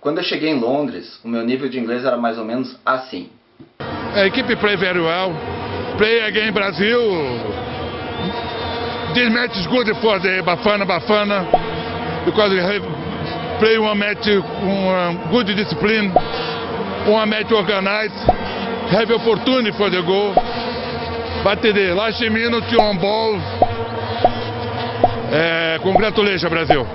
Quando eu cheguei em Londres, o meu nível de inglês era mais ou menos assim. A equipe play very well. Play again Brazil. This match is good for the Bafana because we have play one match com good discipline, one match organized, have opportunity for the goal, but the last minute on ball. Congratulations, Brasil.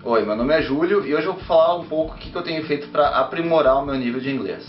Oi, meu nome é Júlio e hoje eu vou falar um pouco o que eu tenho feito para aprimorar o meu nível de inglês.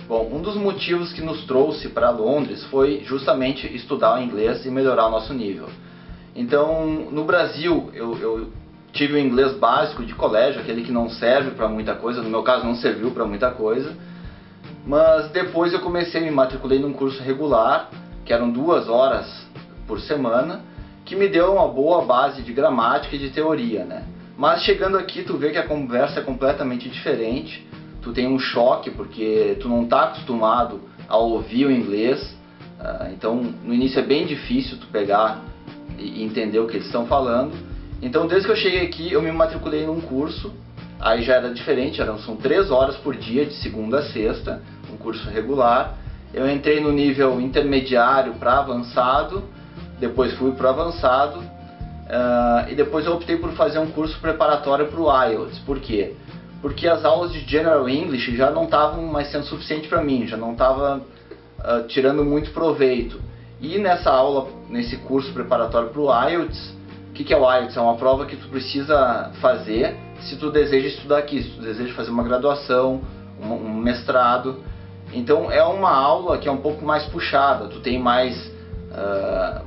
Bom, um dos motivos que nos trouxe para Londres foi justamente estudar o inglês e melhorar o nosso nível. Então, no Brasil, eu tive o inglês básico de colégio, aquele que não serve para muita coisa, no meu caso não serviu para muita coisa, mas depois eu me matriculei num curso regular, que eram 2 horas por semana, que me deu uma boa base de gramática e de teoria, né? Mas chegando aqui tu vê que a conversa é completamente diferente, tu tem um choque porque tu não está acostumado a ouvir o inglês, então no início é bem difícil tu pegar e entender o que eles estão falando. Então desde que eu cheguei aqui eu me matriculei num curso, aí já era diferente, são 3 horas por dia de segunda a sexta, um curso regular. Eu entrei no nível intermediário para avançado, depois fui para o avançado, e depois eu optei por fazer um curso preparatório para o IELTS. Por quê? Porque as aulas de General English já não estavam mais sendo suficiente para mim, já não estava tirando muito proveito. E nessa aula, nesse curso preparatório para o IELTS, o que é o IELTS? É uma prova que tu precisa fazer se tu deseja estudar aqui, se tu deseja fazer uma graduação, um mestrado. Então é uma aula que é um pouco mais puxada, tu tem mais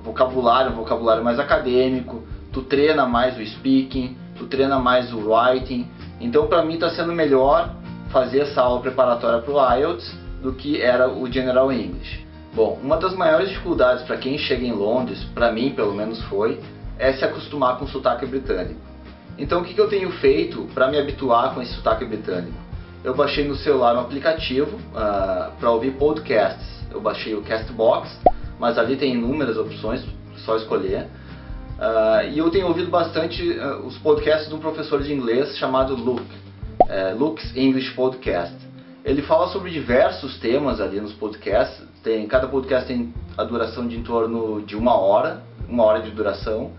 vocabulário, um vocabulário mais acadêmico, tu treina mais o speaking, tu treina mais o writing. Então para mim está sendo melhor fazer essa aula preparatória para o IELTS do que era o General English. Bom, uma das maiores dificuldades para quem chega em Londres, para mim pelo menos foi, é se acostumar com o sotaque britânico. Então o que eu tenho feito para me habituar com esse sotaque britânico? Eu baixei no celular um aplicativo para ouvir podcasts. Eu baixei o Castbox, mas ali tem inúmeras opções, só escolher. E eu tenho ouvido bastante os podcasts de um professor de inglês chamado Luke's English Podcast. Ele fala sobre diversos temas ali nos podcasts. Cada podcast tem a duração de em torno de 1 hora, 1 hora de duração.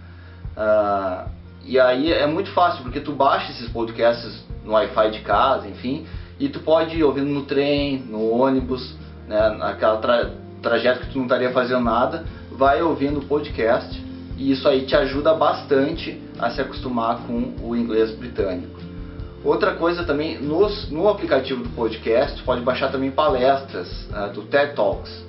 E aí é muito fácil, porque tu baixa esses podcasts no Wi-Fi de casa, enfim, e tu pode ir ouvindo no trem, no ônibus, né, naquela trajeto que tu não estaria fazendo nada, vai ouvindo o podcast, e isso aí te ajuda bastante a se acostumar com o inglês britânico. Outra coisa também, no aplicativo do podcast, tu pode baixar também palestras do TED Talks.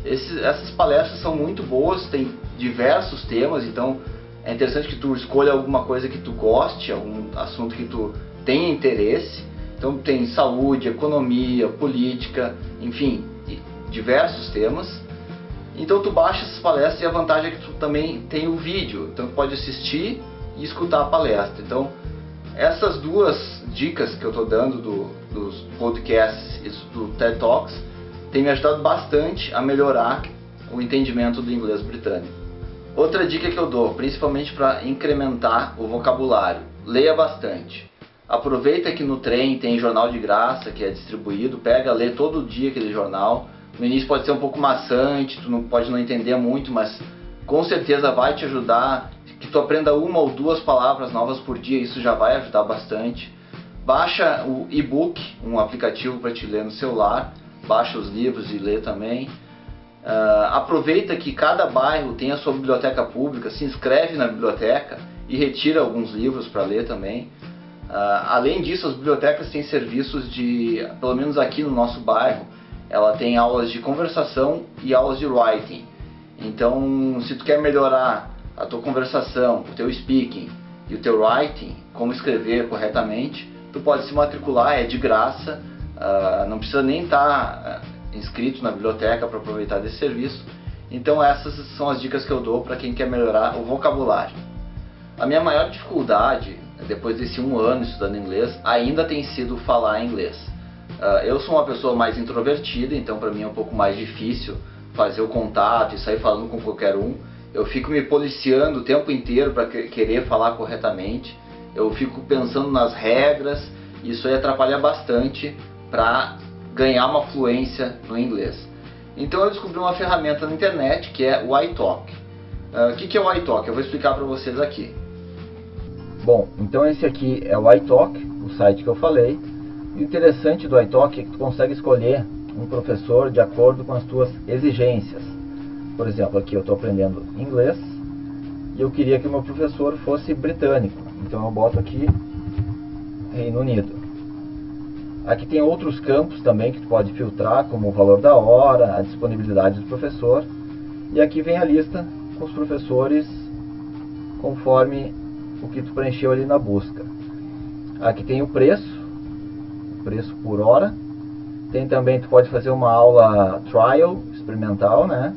Essas palestras são muito boas, tem diversos temas, então é interessante que tu escolha alguma coisa que tu goste, algum assunto que tu tenha interesse. Então tem saúde, economia, política, enfim, diversos temas. Então tu baixa essas palestras e a vantagem é que tu também tem o vídeo, então tu pode assistir e escutar a palestra. Então essas 2 dicas que eu estou dando dos podcasts e do TED Talks tem me ajudado bastante a melhorar o entendimento do inglês britânico. Outra dica que eu dou, principalmente para incrementar o vocabulário: leia bastante. Aproveita que no trem tem jornal de graça que é distribuído, lê todo dia aquele jornal. No início pode ser um pouco maçante, tu pode não entender muito, mas com certeza vai te ajudar, que tu aprenda 1 ou 2 palavras novas por dia, isso já vai ajudar bastante. Baixa o e-book, um aplicativo para te ler no celular, baixa os livros e lê também. Aproveita que cada bairro tem a sua biblioteca pública, se inscreve na biblioteca e retira alguns livros para ler também. Além disso, as bibliotecas têm serviços pelo menos aqui no nosso bairro, ela tem aulas de conversação e aulas de writing. Então, se tu quer melhorar a tua conversação, o teu speaking e o teu writing, como escrever corretamente, tu pode se matricular, é de graça, não precisa nem estar inscrito na biblioteca para aproveitar desse serviço. Então essas são as dicas que eu dou para quem quer melhorar o vocabulário. A minha maior dificuldade, depois desse 1 ano estudando inglês, ainda tem sido falar inglês. Eu sou uma pessoa mais introvertida, então para mim é um pouco mais difícil fazer o contato e sair falando com qualquer um. eu fico me policiando o tempo inteiro para querer falar corretamente, eu fico pensando nas regras, e isso aí atrapalha bastante para ganhar uma fluência no inglês. Então eu descobri uma ferramenta na internet que é o iTalk. O que é o iTalk? Eu vou explicar para vocês aqui. Bom, então esse aqui é o iTalk, o site que eu falei. E o interessante do iTalk é que tu consegue escolher um professor de acordo com as tuas exigências. Por exemplo, aqui eu estou aprendendo inglês e eu queria que o meu professor fosse britânico. Então eu boto aqui Reino Unido. Aqui tem outros campos também que tu pode filtrar, como o valor da hora, a disponibilidade do professor. E aqui vem a lista com os professores conforme o que tu preencheu ali na busca. Aqui tem o preço por hora. Tem também, tu pode fazer uma aula trial, experimental, né?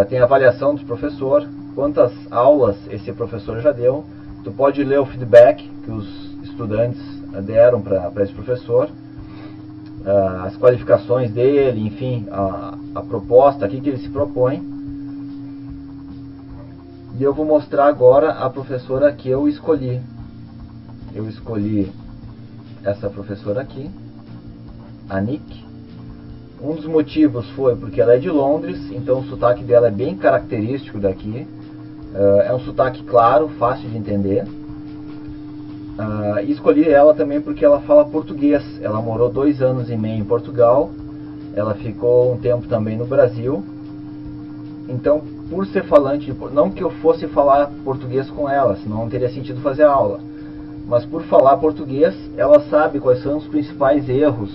Tem a avaliação do professor, quantas aulas esse professor já deu. Tu pode ler o feedback que os estudantes deram para esse professor, as qualificações dele, enfim, a proposta aqui que ele se propõe. E eu vou mostrar agora a professora que eu escolhi. Eu escolhi essa professora aqui, a Nick. Um dos motivos foi porque ela é de Londres, então o sotaque dela é bem característico daqui. É um sotaque claro, fácil de entender. E escolhi ela também porque ela fala português. Ela morou 2 anos e meio em Portugal. Ela ficou um tempo também no Brasil. Então, por ser falante, não que eu fosse falar português com ela, senão não teria sentido fazer a aula. Mas por falar português, ela sabe quais são os principais erros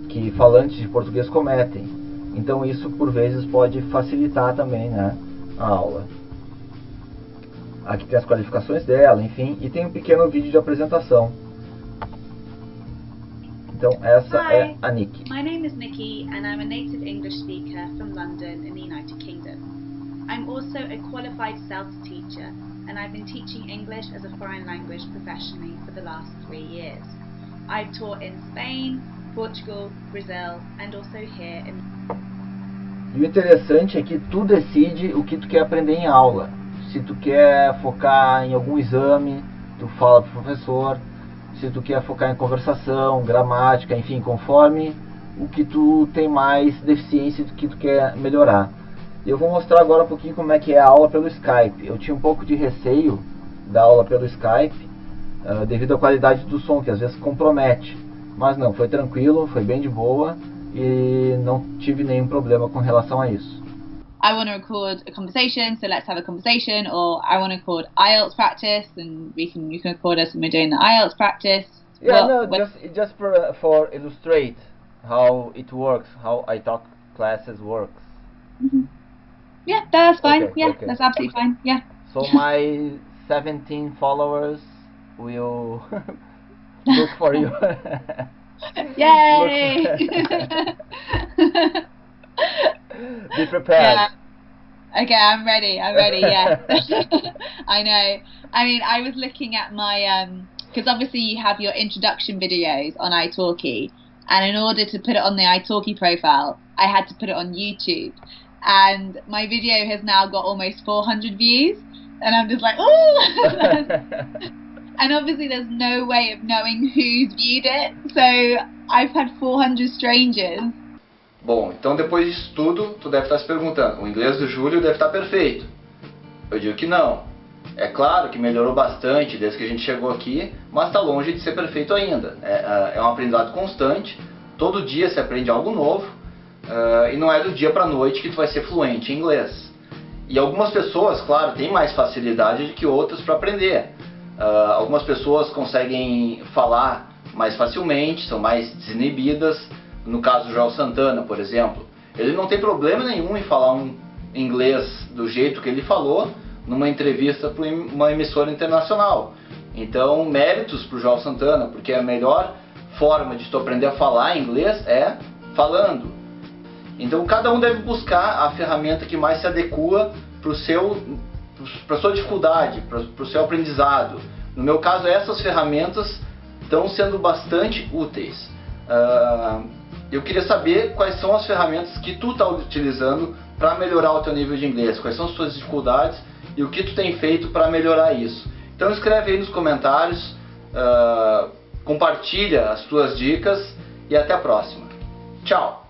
que falantes de português cometem. Então isso por vezes pode facilitar também, né, a aula. Aqui tem as qualificações dela, enfim, e tem um pequeno vídeo de apresentação. Então essa é a Nick. My name is Nikki and I'm a native English speaker from London in the United Kingdom. I'm also a qualified CELTS teacher and I've been teaching English as a foreign language professionally for the last 3 years. I've taught in Spain, Portugal, Brazil and also here in... E o interessante é que tu decide o que tu quer aprender em aula. Se tu quer focar em algum exame, tu fala pro professor. Se tu quer focar em conversação, gramática, enfim, conforme o que tu tem mais deficiência do que tu quer melhorar. Eu vou mostrar agora um pouquinho como é que é a aula pelo Skype. Eu tinha um pouco de receio da aula pelo Skype, devido à qualidade do som, que às vezes compromete. Mas não, foi tranquilo, foi bem de boa e não tive nenhum problema com relação a isso. I want to record a conversation, so let's have a conversation, or I want to record IELTS practice, and you can record us when we're doing the IELTS practice. Yeah, just for illustrate how it works, how iTalk classes works. Mm-hmm. Yeah, that's fine. Okay, yeah, okay. That's absolutely fine. Yeah. So my 17 followers will look for you. Yay! Be prepared. Yeah. Okay, I'm ready. Yeah. I know. I mean, I was looking at my because obviously you have your introduction videos on italki, and in order to put it on the italki profile, I had to put it on YouTube, and my video has now got almost 400 views, and I'm just like, ooh. And obviously there's no way of knowing who's viewed it, so I've had 400 strangers. Bom, então depois disso tudo, tu deve estar se perguntando, o inglês do Júlio deve estar perfeito. Eu digo que não. É claro que melhorou bastante desde que a gente chegou aqui, mas está longe de ser perfeito ainda. É um aprendizado constante, todo dia se aprende algo novo, e não é do dia para a noite que tu vai ser fluente em inglês. E algumas pessoas, claro, têm mais facilidade do que outras para aprender. Algumas pessoas conseguem falar mais facilmente, são mais desinibidas. No caso do Joel Santana, por exemplo, ele não tem problema nenhum em falar um inglês do jeito que ele falou numa entrevista para uma emissora internacional. Então, méritos para o Joel Santana, porque a melhor forma de tu aprender a falar inglês é falando. Então, cada um deve buscar a ferramenta que mais se adequa para a sua dificuldade, para o seu aprendizado. No meu caso, essas ferramentas estão sendo bastante úteis. Eu queria saber quais são as ferramentas que tu está utilizando para melhorar o teu nível de inglês, quais são as suas dificuldades e o que tu tem feito para melhorar isso. Então escreve aí nos comentários, compartilha as tuas dicas e até a próxima. Tchau!